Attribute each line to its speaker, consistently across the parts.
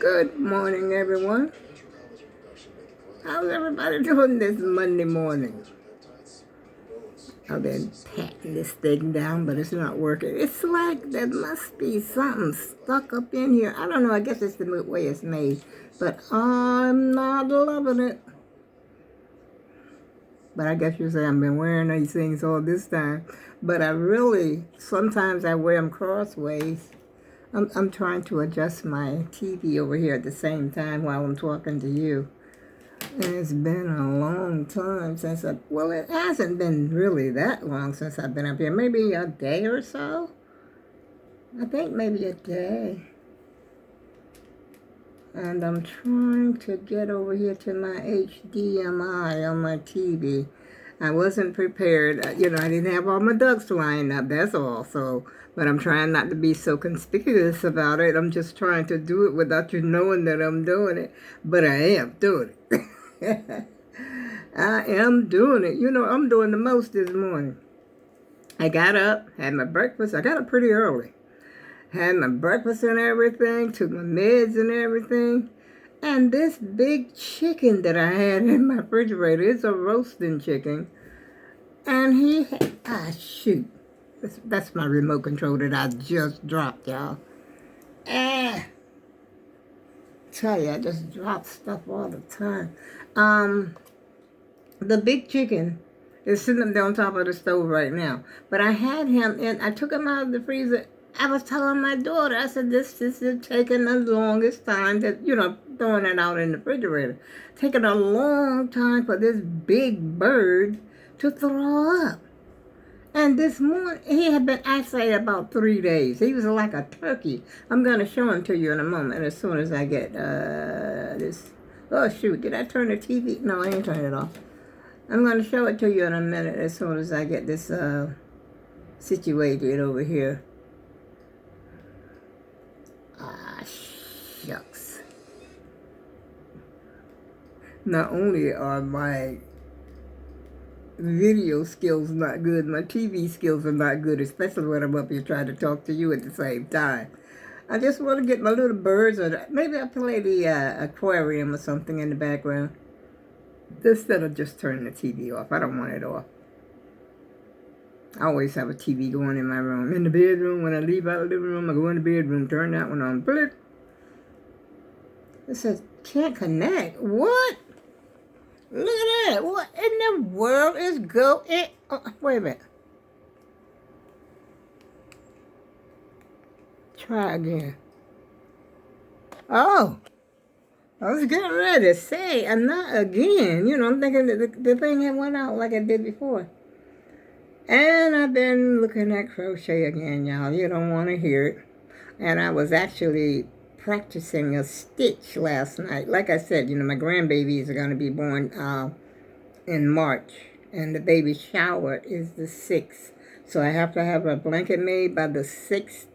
Speaker 1: Good morning, everyone. How's everybody doing this Monday morning? I've been patting this thing down, but it's not working. It's like there must be something stuck up in here. I don't know. I guess it's the way it's made, but I'm not loving it. But I guess you say I've been wearing these things all this time. But sometimes I wear them crossways. I'm trying to adjust my TV over here at the same time while I'm talking to you. And it's been a long time since it hasn't been really that long since I've been up here. Maybe a day or so. I think maybe a day. And I'm trying to get over here to my HDMI on my TV. I wasn't prepared. I didn't have all my ducks lined up, that's all. But I'm trying not to be so conspicuous about it. I'm just trying to do it without you knowing that I'm doing it. But I am doing it. I am doing it. I'm doing the most this morning. I got up, had my breakfast. I got up pretty early. Had my breakfast and everything, took my meds and everything. And this big chicken that I had in my refrigerator, it's a roasting chicken. And shoot. That's my remote control that I just dropped, y'all. Tell you, I just drop stuff all the time. The big chicken is sitting up there on top of the stove right now. But I had him, and I took him out of the freezer. I was telling my daughter, I said, this is taking the longest time throwing it out in the refrigerator. Taking a long time for this big bird to throw up. And this morning, he had been, I say, about 3 days. He was like a turkey. I'm going to show him to you in a moment as soon as I get this. Oh, shoot, did I turn the TV? No, I ain't turned it off. I'm going to show it to you in a minute as soon as I get this situated over here. Shucks. Not only are my video skills not good, my TV skills are not good, especially when I'm up here trying to talk to you at the same time. I just want to get my little birds, or maybe I'll play the aquarium or something in the background. Instead of just turning the TV off. I don't want it off. I always have a TV going in my room. In the bedroom, when I leave out of the living room, I go in the bedroom, turn that one on. Blip. It says, can't connect. What? Look at that. What in the world is going? Wait a minute. Try again. Oh. I was getting ready to say, and not again. I'm thinking that the thing had went out like it did before. And I've been looking at crochet again, y'all. You don't want to hear it. And I was actually practicing a stitch last night. Like I said, my grandbabies are going to be born in March. And the baby shower is the 6th. So I have to have a blanket made by the 6th.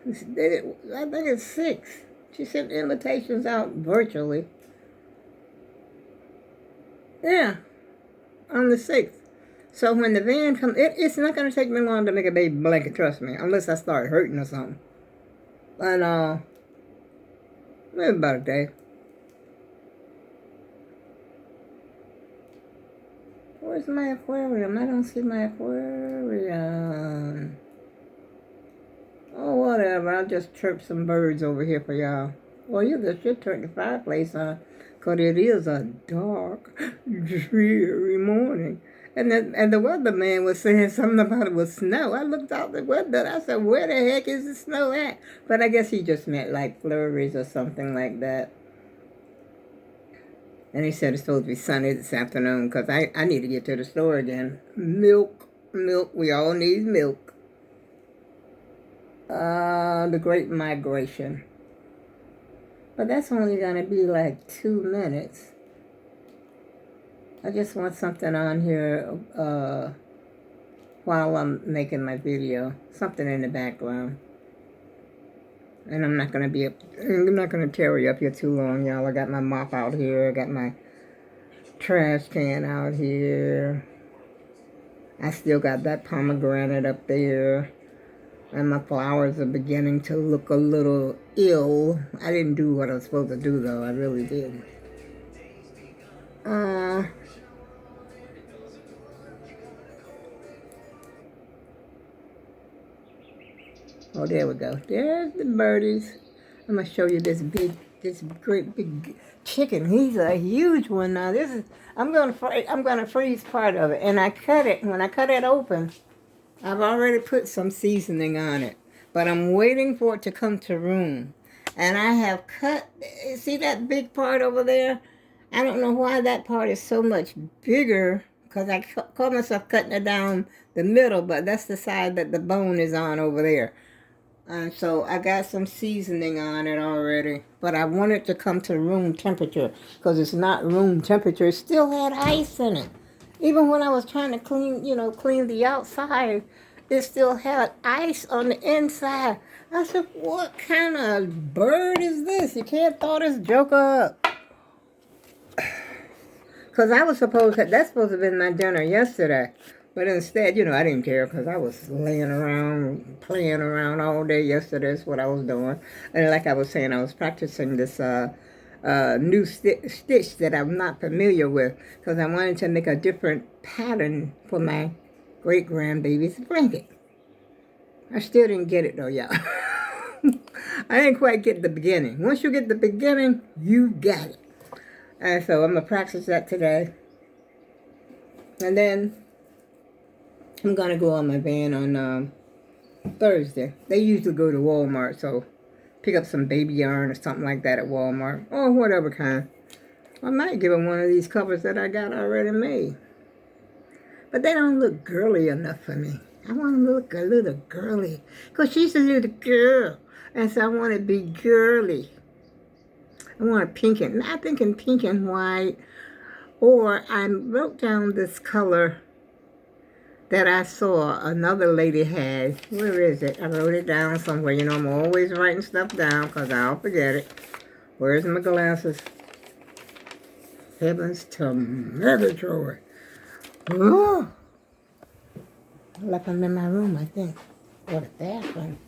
Speaker 1: I think it's 6th. She sent invitations out virtually. Yeah, on the 6th. So when the van comes, it's not going to take me long to make a baby blanket, trust me, unless I start hurting or something. But, maybe about a day. Where's my aquarium? I don't see my aquarium. Oh, whatever. I'll just chirp some birds over here for y'all. Well, you should turn the fireplace on, because it is a dark, dreary morning. And the weatherman was saying something about it was snow. I looked out the window and I said, where the heck is the snow at? But I guess he just meant like flurries or something like that. And he said it's supposed to be sunny this afternoon, because I need to get to the store again. Milk. We all need milk. The Great Migration. But that's only going to be like 2 minutes. I just want something on here while I'm making my video. Something in the background. And I'm not going to tear you up here too long, y'all. I got my mop out here. I got my trash can out here. I still got that pomegranate up there. And my flowers are beginning to look a little ill. I didn't do what I was supposed to do, though. I really did. Oh, there we go. There's the birdies. I'm gonna show you this great big chicken. He's a huge one now. I'm gonna freeze part of it, and I cut it. When I cut it open, I've already put some seasoning on it, but I'm waiting for it to come to room. And I have cut. See that big part over there? I don't know why that part is so much bigger, because I caught myself cutting it down the middle, but that's the side that the bone is on over there. And so I got some seasoning on it already. But I want it to come to room temperature, because it's not room temperature. It still had ice in it. Even when I was trying to clean the outside, it still had ice on the inside. I said, what kind of bird is this? You can't throw this joker up. Because that's supposed to have been my dinner yesterday. But instead, I didn't care, because I was laying around, playing around all day yesterday. That's what I was doing. And like I was saying, I was practicing this new stitch that I'm not familiar with, because I wanted to make a different pattern for my great-grandbaby's blanket. I still didn't get it, though, y'all. I didn't quite get the beginning. Once you get the beginning, you got it. And so I'm going to practice that today. And then I'm going to go on my van on Thursday. They usually go to Walmart, so pick up some baby yarn or something like that at Walmart. Or whatever kind. I might give them one of these covers that I got already made. But they don't look girly enough for me. I want them to look a little girly. Because she's a little girl. And so I want to be girly. I want pink and, I'm thinking pink and white. Or I wrote down this color that I saw another lady had. Where is it? I wrote it down somewhere. I'm always writing stuff down because I'll forget it. Where's my glasses? Heavens to Murgatroyd. Oh! I left them in my room, I think. Or the bathroom.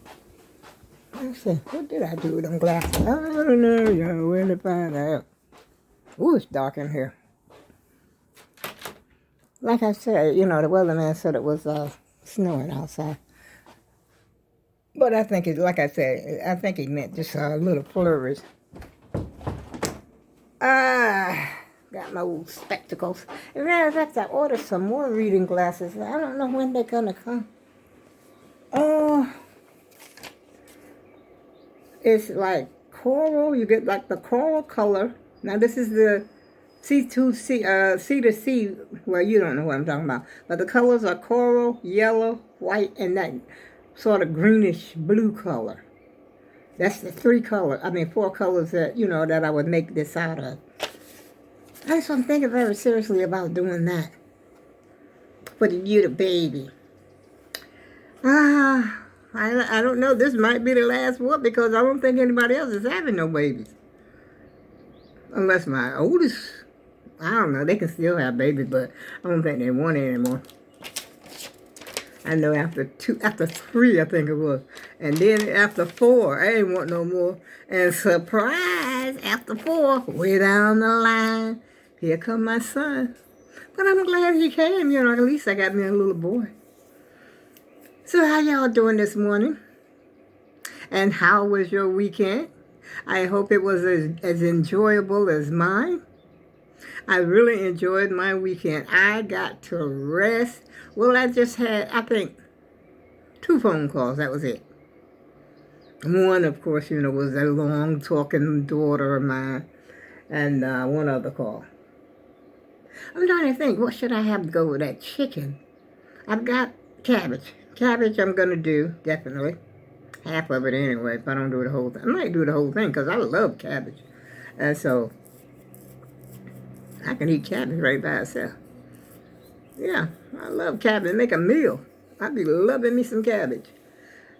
Speaker 1: Let's see. What did I do with them glasses? I don't know, y'all. Where to find out? Ooh, it's dark in here. Like I said, the weatherman said it was snowing outside. But I think like I said, I think he meant just little flurries. Got my old spectacles. As a matter of fact, I ordered some more reading glasses. I don't know when they're going to come. It's like coral. You get like the coral color. Now this is the C2C, C to C. Well, you don't know what I'm talking about. But the colors are coral, yellow, white, and that sort of greenish blue color. That's the four colors that, that I would make this out of. I'm thinking very seriously about doing that for you, the baby. I don't know. This might be the last one, because I don't think anybody else is having no babies. Unless my oldest, I don't know, they can still have babies, but I don't think they want it anymore. I know after 3, I think it was. And then after 4, I ain't want no more. And surprise, after 4, way down the line, here come my son. But I'm glad he came, at least I got me a little boy. So how y'all doing this morning? And how was your weekend? I hope it was as enjoyable as mine. I really enjoyed my weekend. I got to rest. Well, I just had, I think, 2 phone calls. That was it. One, of course, was a long talking daughter of mine. And one other call. I'm trying to think, what should I have to go with that chicken? I've got cabbage. Cabbage I'm going to do, definitely. Half of it anyway, if I don't do the whole thing. I might do the whole thing, because I love cabbage. And so, I can eat cabbage right by itself. Yeah, I love cabbage. Make a meal. I'd be loving me some cabbage.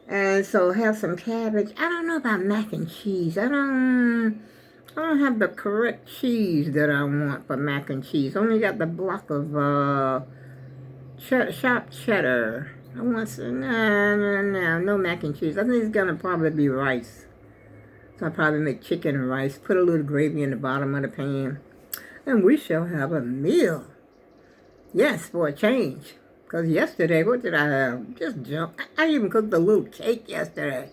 Speaker 1: And so, have some cabbage. I don't know about mac and cheese. I don't have the correct cheese that I want for mac and cheese. Only got the block of sharp cheddar. I want some, no mac and cheese. I think it's gonna probably be rice. So I'll probably make chicken and rice, put a little gravy in the bottom of the pan, and we shall have a meal. Yes, for a change. Because yesterday, what did I have? Just junk. I even cooked a little cake yesterday.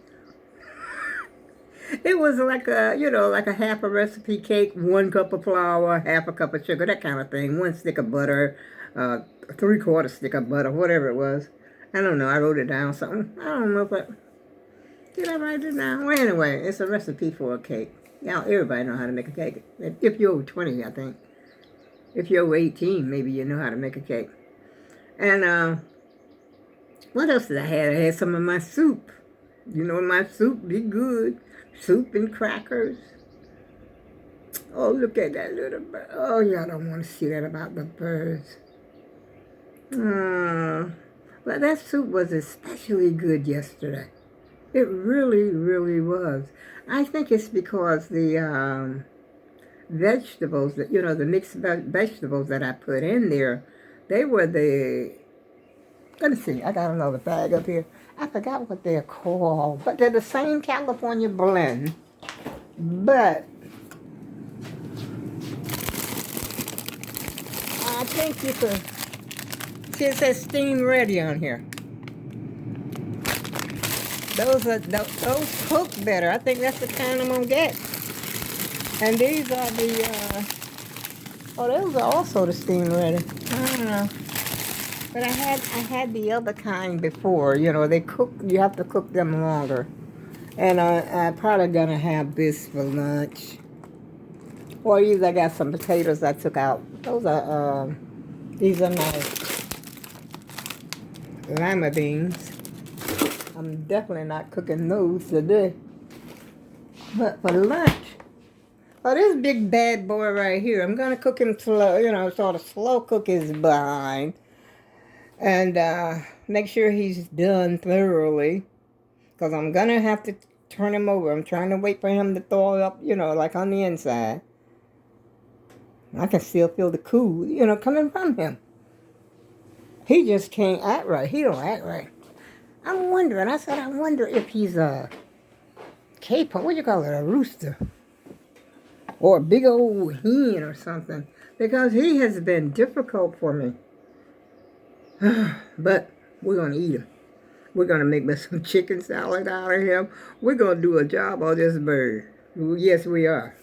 Speaker 1: It was like like a half a recipe cake, 1 cup of flour, half a cup of sugar, that kind of thing. 1 stick of butter, 3/4 stick of butter, whatever it was. I don't know. I wrote it down something. I don't know, but did I write it down? Well, anyway, it's a recipe for a cake. Now, everybody know how to make a cake. If you're over 20, I think. If you're over 18, maybe you know how to make a cake. And what else did I have? I had some of my soup. You know, my soup be good. Soup and crackers. Oh, look at that little bird. Oh, y'all don't want to see that about the birds. But that soup was especially good yesterday. It really, really was. I think it's because the vegetables, the mixed vegetables that I put in there, they were let me see, I got another bag up here. I forgot what they're called, but they're the same California blend. But I think you could, see it says steam ready on here. Those cook better. I think that's the kind I'm gonna get. And these are those are also the steam ready. I don't know. But I had the other kind before. They cook. You have to cook them longer. And I'm probably gonna have this for lunch. Or either I got some potatoes I took out. These are my lima beans. I'm definitely not cooking those today. But for lunch, this big bad boy right here, I'm gonna cook him slow. Sort of slow cook his behind. And make sure he's done thoroughly, because I'm going to have to turn him over. I'm trying to wait for him to thaw up, like on the inside. I can still feel the cool, coming from him. He just can't act right. He don't act right. I'm wondering, I wonder if he's a caper, what do you call it, a rooster? Or a big old hen or something. Because he has been difficult for me. But we're going to eat him. We're going to make some chicken salad out of him. We're going to do a job on this bird. Yes, we are.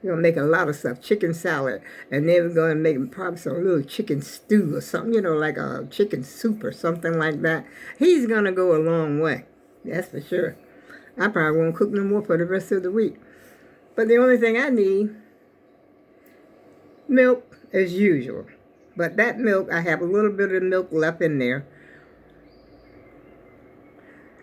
Speaker 1: We're going to make a lot of stuff. Chicken salad. And then we're going to make probably some little chicken stew or something. Like a chicken soup or something like that. He's going to go a long way. That's for sure. I probably won't cook no more for the rest of the week. But the only thing I need, milk as usual. But that milk, I have a little bit of milk left in there.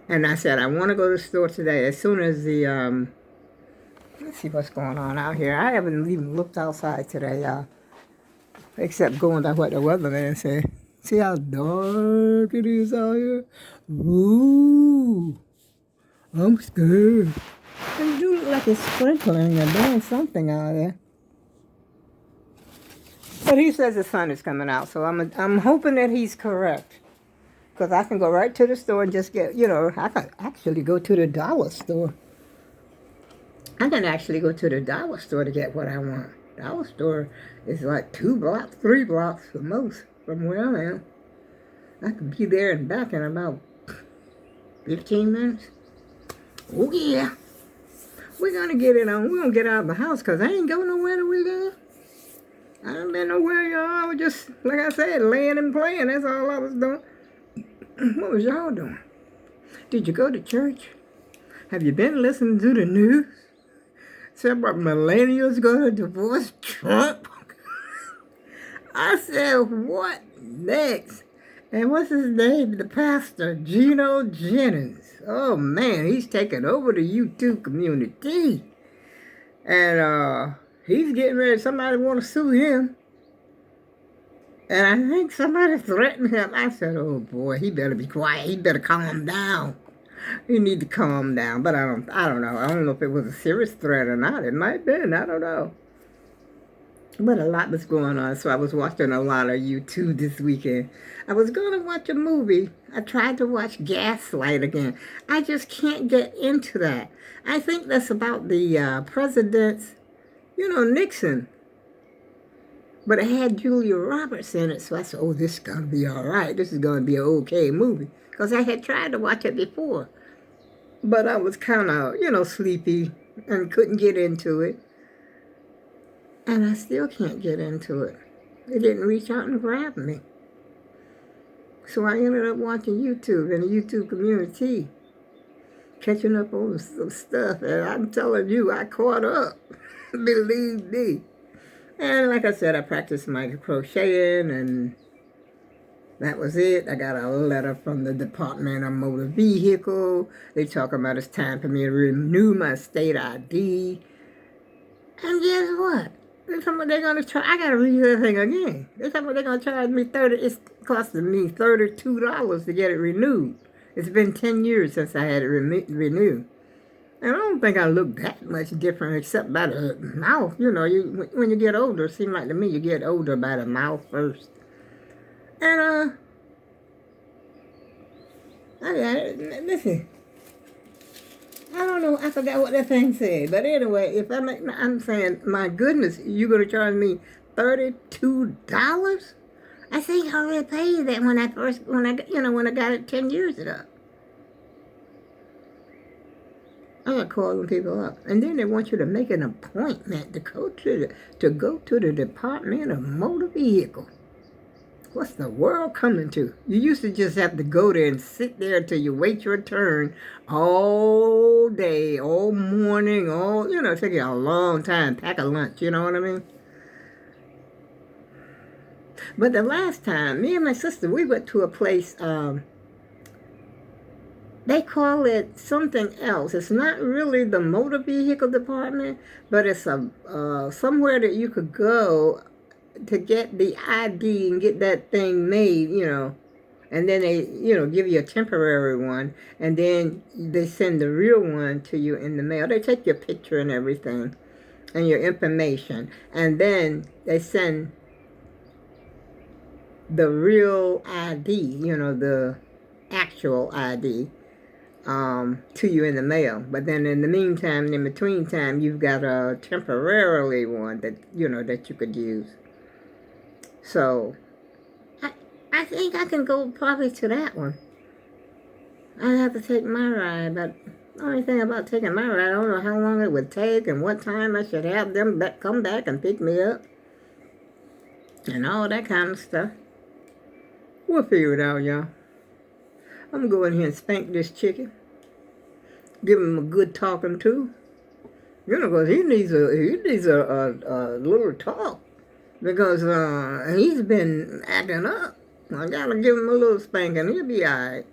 Speaker 1: And I said, I want to go to the store today. As soon as let's see what's going on out here. I haven't even looked outside today, y'all. Except going by what the weatherman said. See how dark it is out here? Ooh, I'm scared. It do look like it's sprinkling or doing something out there. But he says the sun is coming out, so I'm hoping that he's correct. Because I can go right to the store and just get, I can actually go to the dollar store. I can actually go to the dollar store to get what I want. Dollar store is like 2 blocks, 3 blocks the most from where I am. I could be there and back in about 15 minutes. Oh, yeah. We're going to get it on. We're going to get out of the house because I ain't going nowhere the weekend. I don't been nowhere, y'all. I was just, like I said, laying and playing. That's all I was doing. What was y'all doing? Did you go to church? Have you been listening to the news? Several millennials going to divorce Trump. I said, what next? And what's his name? The pastor, Geno Jennings. Oh, man, he's taking over the YouTube community. And he's getting ready. Somebody want to sue him. And I think somebody threatened him. I said, oh, boy, he better be quiet. He better calm down. You need to calm down. But I don't know. I don't know if it was a serious threat or not. It might have been. I don't know. But a lot was going on, so I was watching a lot of YouTube this weekend. I was going to watch a movie. I tried to watch Gaslight again. I just can't get into that. I think that's about the president's, Nixon. But it had Julia Roberts in it, so I said, oh, this is going to be all right. This is going to be an okay movie. Because I had tried to watch it before. But I was kind of, sleepy and couldn't get into it. And I still can't get into it. It didn't reach out and grab me. So I ended up watching YouTube and the YouTube community, catching up on some stuff. And I'm telling you, I caught up. Believe me. And like I said, I practiced my crocheting, and that was it. I got a letter from the Department of Motor Vehicle. They talking about it's time for me to renew my state ID. And guess what? They're going to charge. I got to read that thing again. They're going to charge me It's costing me $32 to get it renewed. It's been 10 years since I had it renewed. And I don't think I look that much different except by the mouth. When you get older, it seems like to me you get older by the mouth first. And, listen. I don't know. I forgot what that thing said. But anyway, I'm saying, my goodness, you're going to charge me $32? I think I already paid that when I got it 10 years ago. I got calling people up. And then they want you to make an appointment to go to the Department of Motor Vehicle. What's the world coming to? You used to just have to go there and sit there until you wait your turn all day, all morning, take you a long time, pack a lunch, you know what I mean? But the last time, me and my sister, we went to a place, they call it something else. It's not really the motor vehicle department, but it's somewhere that you could go to get the ID and get that thing made, and then they, give you a temporary one, and then they send the real one to you in the mail. They take your picture and everything and your information, and then they send the real ID, the actual ID, to you in the mail. But then in the meantime, in between time, you've got a temporarily one that, that you could use. So, I think I can go probably to that one. I have to take my ride, but the only thing about taking my ride, I don't know how long it would take and what time I should have them come back and pick me up. And all that kind of stuff. We'll figure it out, y'all. I'm going to go in here and spank this chicken. Give him a good talking to. Because he needs a little talk. Because he's been acting up. I gotta give him a little spanking. He'll be alright.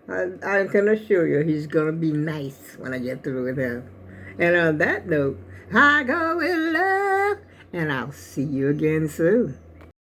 Speaker 1: I can assure you he's gonna be nice when I get through with him. And on that note, I go with love. And I'll see you again soon.